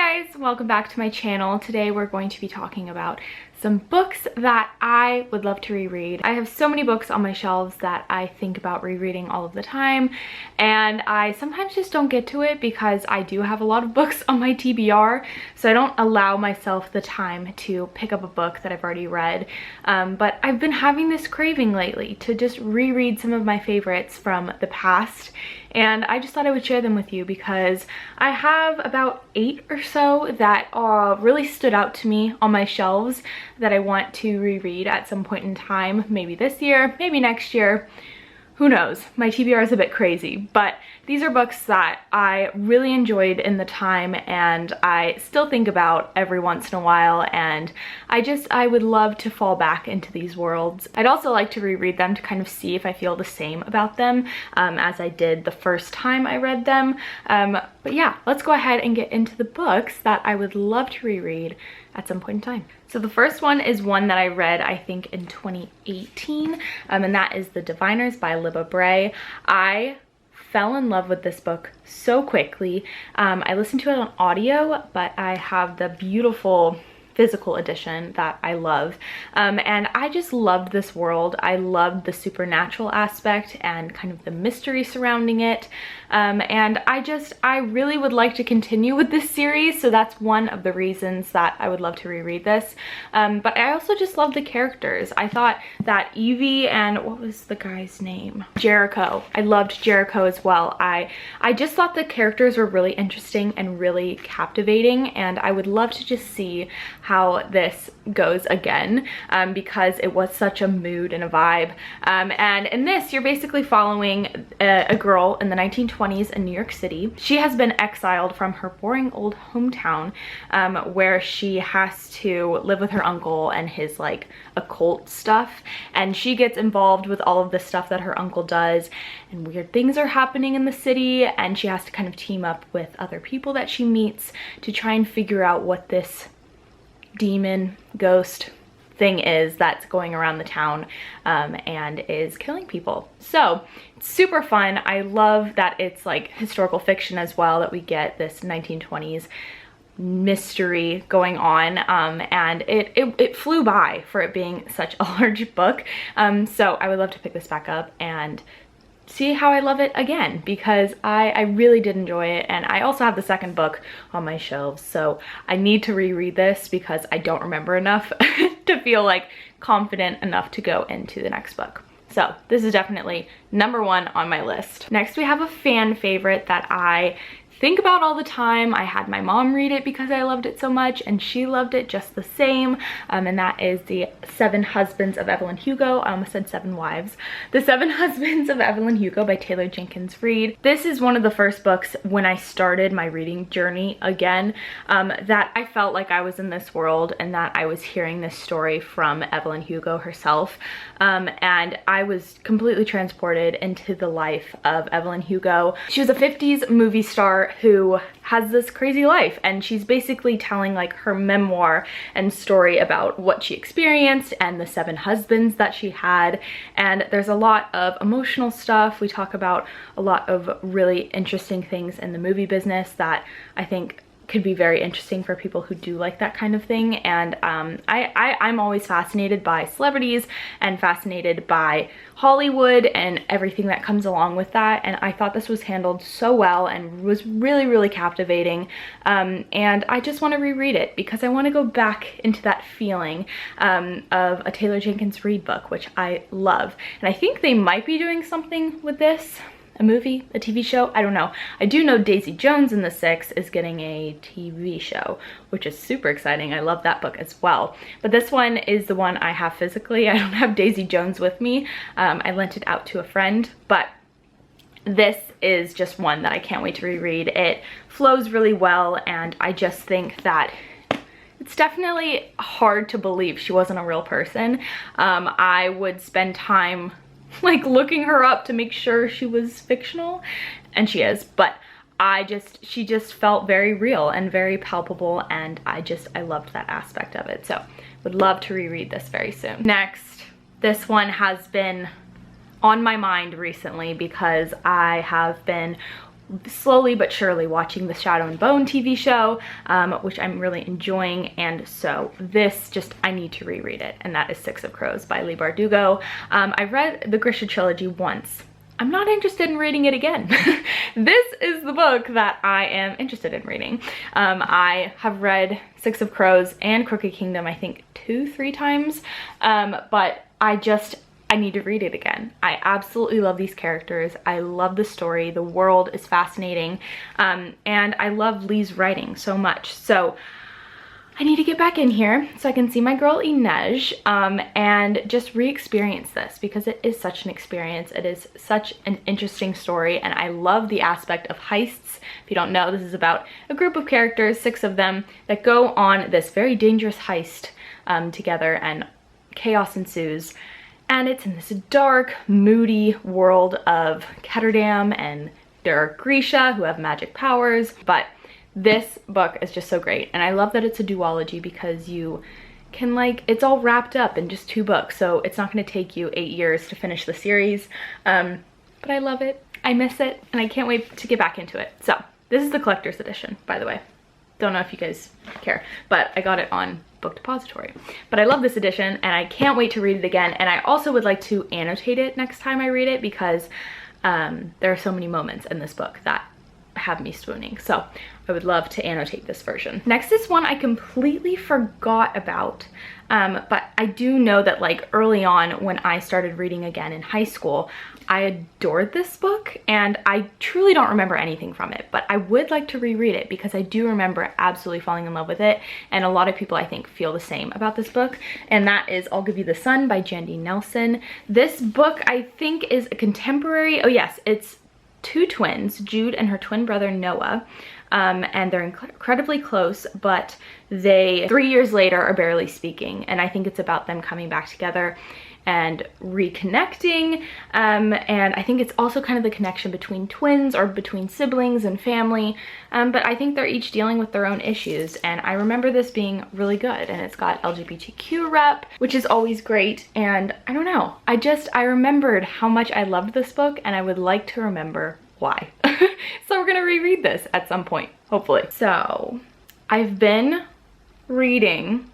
Hi guys, welcome back to my channel. Today we're going to be talking about some books that I would love to reread. I have so many books on my shelves that I think about rereading all of the time, and I sometimes just don't get to it because I do have a lot of books on my TBR, so I don't allow myself the time to pick up a book that I've already read. But I've been having this craving lately to just reread some of my favorites from the past, and I just thought I would share them with you because I have about 8 or so that really stood out to me on my shelves that I want to reread at some point in time, maybe this year, maybe next year. Who knows? My TBR is a bit crazy, but these are books that I really enjoyed in the time and I still think about every once in a while, and I would love to fall back into these worlds. I'd also like to reread them to kind of see if I feel the same about them as I did the first time I read them. But yeah, let's go ahead and get into the books that I would love to reread at some point in time. So the first one is one that I read, I think, in 2018, and that is The Diviners by Libba Bray. I fell in love with this book so quickly. I listened to it on audio, but I have the beautiful physical edition that I love, and I just loved this world. I loved the supernatural aspect and kind of the mystery surrounding it, and I really would like to continue with this series, so that's one of the reasons that I would love to reread this. But I also just love the characters. I thought that Evie and what was the guy's name? Jericho. I loved Jericho as well. I just thought the characters were really interesting and really captivating, and I would love to just see how this goes again, because it was such a mood and a vibe. And in this, you're basically following a girl in the 1920s in New York City. She has been exiled from her boring old hometown, where she has to live with her uncle and his like occult stuff, and she gets involved with all of the stuff that her uncle does, and weird things are happening in the city, and she has to kind of team up with other people that she meets to try and figure out what this demon ghost thing is that's going around the town and is killing people. So it's super fun. I love that it's like historical fiction as well, that we get this 1920s mystery going on, and it flew by for it being such a large book. So I would love to pick this back up and see how I love it again, because I really did enjoy it, and I also have the second book on my shelves, so I need to reread this because I don't remember enough to feel like confident enough to go into the next book. So this is definitely #1 on my list. Next we have a fan favorite that I think about all the time. I had my mom read it because I loved it so much, and she loved it just the same, and that is The 7 Husbands of Evelyn Hugo. I almost said 7 Wives. The 7 Husbands of Evelyn Hugo by Taylor Jenkins Reid. This is one of the first books when I started my reading journey again, that I felt like I was in this world and that I was hearing this story from Evelyn Hugo herself, and I was completely transported into the life of Evelyn Hugo. She was a 50s movie star who has this crazy life, and she's basically telling like her memoir and story about what she experienced and the 7 husbands that she had, and there's a lot of emotional stuff. We talk about a lot of really interesting things in the movie business that I think could be very interesting for people who do like that kind of thing. And I'm always fascinated by celebrities and fascinated by Hollywood and everything that comes along with that, and I thought this was handled so well and was really, really captivating, and I just want to reread it because I want to go back into that feeling of a Taylor Jenkins Reid book, which I love. And I think they might be doing something with this. A movie, a TV show, I don't know. I do know Daisy Jones and the Six is getting a TV show, which is super exciting. I love that book as well. But this one is the one I have physically. I don't have Daisy Jones with me. I lent it out to a friend, but this is just one that I can't wait to reread. It flows really well, and I just think that it's definitely hard to believe she wasn't a real person. I would spend time like looking her up to make sure she was fictional, and she is, but she just felt very real and very palpable, and I loved that aspect of it. So would love to reread this very soon. Next, this one has been on my mind recently because I have been slowly but surely watching the Shadow and Bone TV show, which I'm really enjoying, and so this I need to reread it, and that is Six of Crows by Leigh Bardugo. I've read the Grisha trilogy once. I'm not interested in reading it again. This is the book that I am interested in reading. I have read Six of Crows and Crooked Kingdom, I think 2-3 times, but I need to read it again. I absolutely love these characters. I love the story. The world is fascinating. And I love Leigh's writing so much. So I need to get back in here so I can see my girl Inej and just re-experience this, because it is such an experience. It is such an interesting story, and I love the aspect of heists. If you don't know, this is about a group of characters, 6 of them, that go on this very dangerous heist together, and chaos ensues. And it's in this dark, moody world of Ketterdam, and there are Grisha who have magic powers, but this book is just so great. And I love that it's a duology, because you can it's all wrapped up in just 2 books, so it's not going to take you 8 years to finish the series. But I love it, I miss it, and I can't wait to get back into it. So this is the collector's edition, by the way. Don't know if you guys care, but I got it on Book Depository. But I love this edition, and I can't wait to read it again. And I also would like to annotate it next time I read it, because there are so many moments in this book that have me swooning. So I would love to annotate this version. Next is one I completely forgot about, but I do know that early on when I started reading again in high school, I adored this book, and I truly don't remember anything from it, but I would like to reread it because I do remember absolutely falling in love with it, and a lot of people I think feel the same about this book, and that is I'll Give You the Sun by Jandy Nelson. This book I think is a contemporary, oh yes, it's 2 twins, Jude and her twin brother Noah, and they're incredibly close, but they 3 years later are barely speaking, and I think it's about them coming back together and reconnecting, and I think it's also kind of the connection between twins or between siblings and family, but I think they're each dealing with their own issues, and I remember this being really good, and it's got LGBTQ rep, which is always great, and I don't know, I remembered how much I loved this book, and I would like to remember why. So we're gonna reread this at some point, hopefully. So I've been reading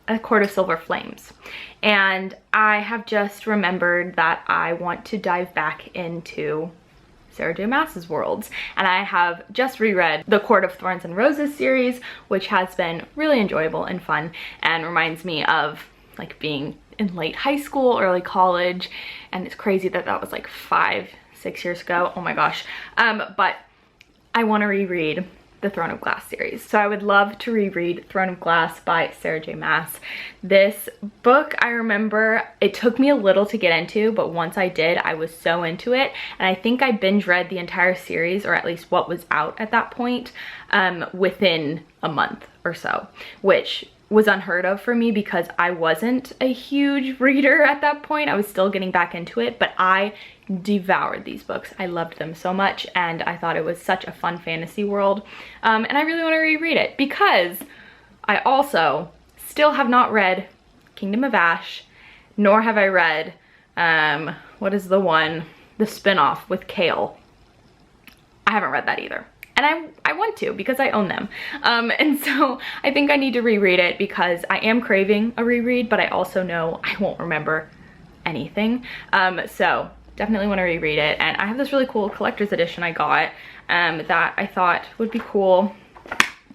A Court of Silver Flames, and I have just remembered that I want to dive back into Sarah J Maas's worlds, and I have just reread the Court of Thorns and Roses series, which has been really enjoyable and fun, and reminds me of being in late high school, early college, and it's crazy that that was 5-6 years ago. Oh my gosh. But I want to reread the Throne of Glass series. So I would love to reread Throne of Glass by Sarah J Maas. This book, I remember it took me a little to get into, but once I did, I was so into it. And I think I binge read the entire series, or at least what was out at that point, within a month or so, which was unheard of for me because I wasn't a huge reader at that point. I was still getting back into it, but I devoured these books. I loved them so much, and I thought it was such a fun fantasy world. And I really want to reread it because I also still have not read Kingdom of Ash, nor have I read, what is the spin-off with Kale. I haven't read that either. And I want to because I own them. And so I think I need to reread it because I am craving a reread, but I also know I won't remember anything. So definitely want to reread it. And I have this really cool collector's edition I got that I thought would be cool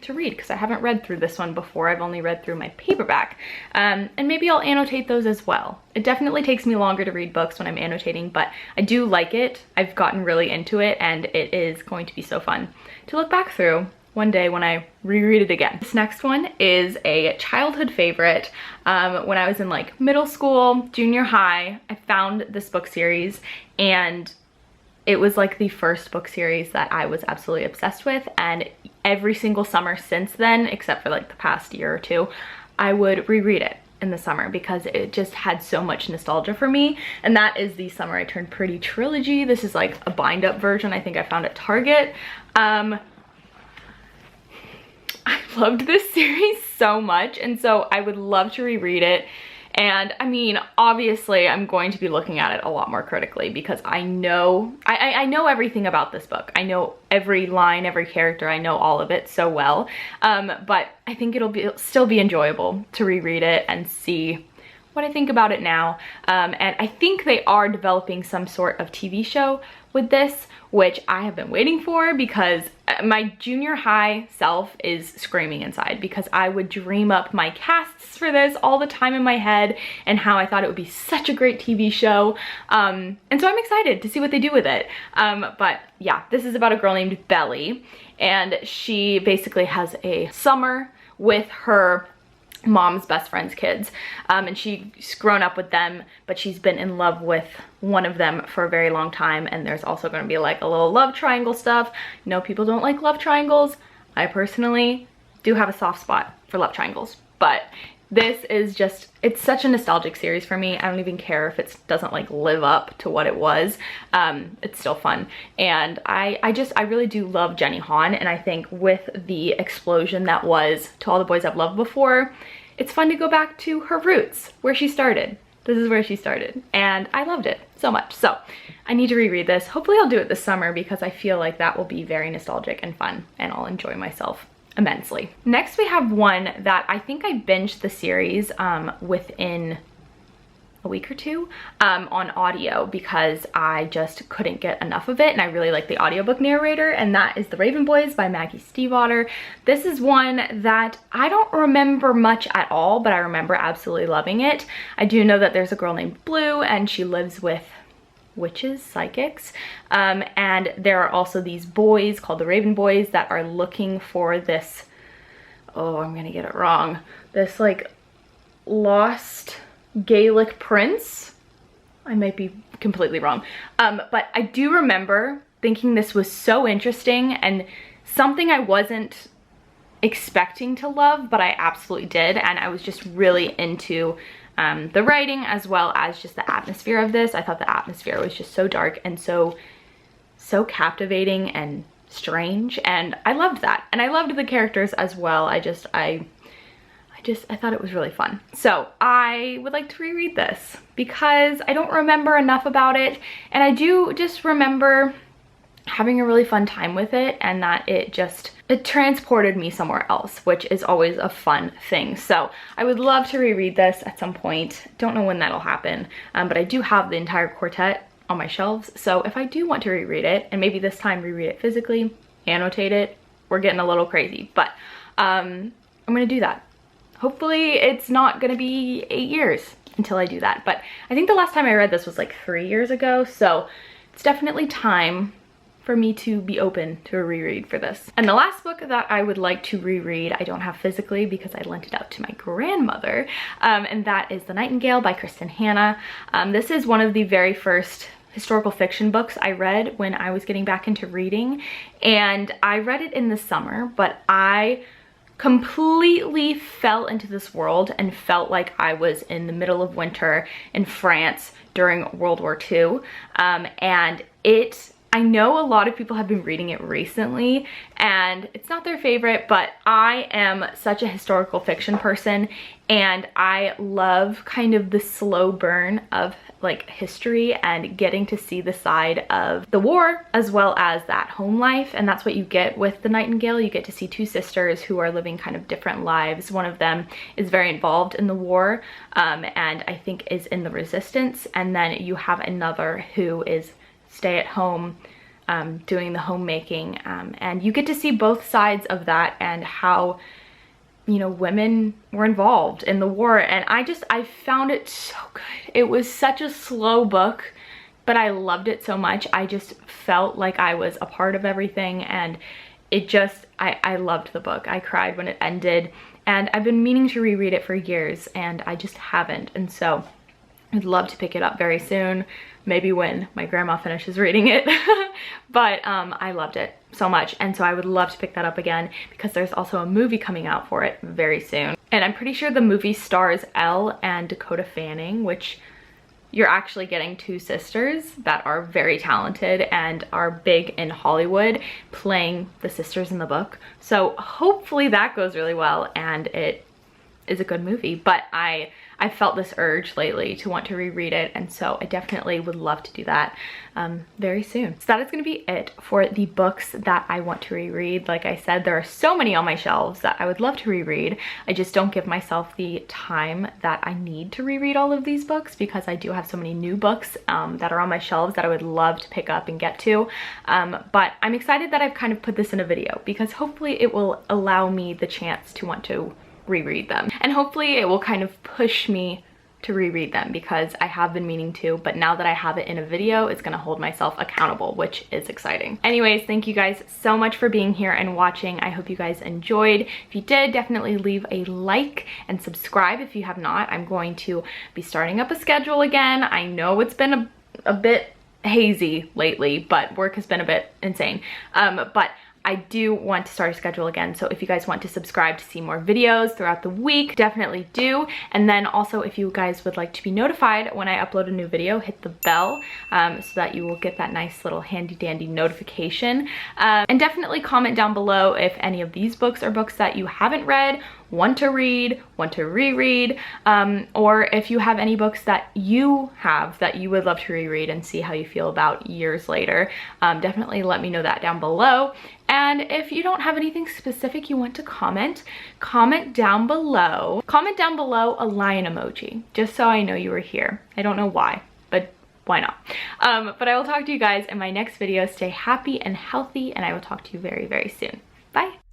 to read because I haven't read through this one before. I've only read through my paperback, and maybe I'll annotate those as well. It definitely takes me longer to read books when I'm annotating, but I do like it. I've gotten really into it, and it is going to be so fun to look back through one day when I reread it again. This next one is a childhood favorite. When I was in middle school, junior high, I found this book series, and it was the first book series that I was absolutely obsessed with, and every single summer since then, except for the past year or two, I would reread it in the summer because it just had so much nostalgia for me, and that is the Summer I Turned Pretty trilogy. This is a bind up version I think I found at Target. I loved this series so much, and so I would love to reread it And I mean, obviously I'm going to be looking at it a lot more critically because I know everything about this book. I know every line, every character, I know all of it so well. But I think it'll still be enjoyable to reread it and see what I think about it now. And I think they are developing some sort of TV show with this, which I have been waiting for because my junior high self is screaming inside because I would dream up my casts for this all the time in my head and how I thought it would be such a great TV show. And so I'm excited to see what they do with it. But yeah, this is about a girl named Belly, and she basically has a summer with her mom's best friend's kids, and she's grown up with them, but she's been in love with one of them for a very long time, and there's also going to be like a little love triangle stuff. No, people don't like love triangles. I personally do have a soft spot for love triangles, but this is just, it's such a nostalgic series for me. I don't even care if it doesn't like live up to what it was. It's still fun. And I really do love Jenny Han. And I think with the explosion that was To All the Boys I've Loved Before, it's fun to go back to her roots, where she started. This is where she started. And I loved it so much. So I need to reread this. Hopefully I'll do it this summer because I feel like that will be very nostalgic and fun, and I'll enjoy myself immensely. Next we have one that I think I binged the series within a week or two on audio because I just couldn't get enough of it, and I really like the audiobook narrator, and that is The Raven Boys by Maggie Stiefvater. This is one that I don't remember much at all, but I remember absolutely loving it. I do know that there's a girl named Blue and she lives with witches, psychics, and there are also these boys called the Raven Boys that are looking for this, oh, I'm gonna get it wrong, this like lost Gaelic prince. I might be completely wrong, but I do remember thinking this was so interesting and something I wasn't expecting to love, but I absolutely did, and I was just really into the writing as well as just the atmosphere of this. I thought the atmosphere was just so dark and so captivating and strange, and I loved that. And I loved the characters as well. I thought it was really fun. So I would like to reread this because I don't remember enough about it, and I do just remember having a really fun time with it, and that it transported me somewhere else, which is always a fun thing. So I would love to reread this at some point. Don't know when that'll happen, but I do have the entire quartet on my shelves. So if I do want to reread it, and maybe this time reread it physically, annotate it, we're getting a little crazy, but I'm gonna do that. Hopefully it's not gonna be 8 years until I do that. But I think the last time I read this was like 3 years ago, so it's definitely time for me to be open to a reread for this. And the last book that I would like to reread, I don't have physically because I lent it out to my grandmother, and that is The Nightingale by Kristen Hanna. This is one of the very first historical fiction books I read when I was getting back into reading, and I read it in the summer, but I completely fell into this world and felt like I was in the middle of winter in France during World War II. And I know a lot of people have been reading it recently and it's not their favorite, but I am such a historical fiction person and I love kind of the slow burn of like history and getting to see the side of the war as well as that home life. And that's what you get with The Nightingale. You get to see two sisters who are living kind of different lives. One of them is very involved in the war and I think is in the resistance. And then you have another who is stay at home doing the homemaking, and you get to see both sides of that and how, you know, women were involved in the war. And I found it so good. It was such a slow book, but I loved it so much. I just felt like I was a part of everything, and it just, I loved the book. I cried when it ended, and I've been meaning to reread it for years and I just haven't. And so I'd love to pick it up very soon, maybe when my grandma finishes reading it. But I loved it so much, and so I would love to pick that up again because there's also a movie coming out for it very soon. And I'm pretty sure the movie stars Elle and Dakota Fanning, which you're actually getting two sisters that are very talented and are big in Hollywood playing the sisters in the book. So hopefully that goes really well and it is a good movie, but I felt this urge lately to want to reread it, and so I definitely would love to do that very soon. So that is going to be it for the books that I want to reread. Like I said, there are so many on my shelves that I would love to reread. I just don't give myself the time that I need to reread all of these books, because I do have so many new books that are on my shelves that I would love to pick up and get to. But I'm excited that I've kind of put this in a video, because hopefully it will allow me the chance to want to reread them, and hopefully it will kind of push me to reread them, because I have been meaning to, but now that I have it in a video, it's gonna hold myself accountable, which is exciting. Anyways, thank you guys so much for being here and watching. I hope you guys enjoyed. If you did, definitely leave a like and subscribe if you have not. I'm going to be starting up a schedule again. I know it's been a bit hazy lately, but work has been a bit insane. But I do want to start a schedule again, so if you guys want to subscribe to see more videos throughout the week, definitely do. And then also, if you guys would like to be notified when I upload a new video, hit the bell so that you will get that nice little handy dandy notification. And definitely comment down below if any of these books are books that you haven't read, want to read, want to reread, or if you have any books that you have that you would love to reread and see how you feel about years later. Definitely let me know that down below. And if you don't have anything specific you want to comment, comment down below. Comment down below a lion emoji, just so I know you were here. I don't know why, but why not? But I will talk to you guys in my next video. Stay happy and healthy, and I will talk to you very, very soon. Bye.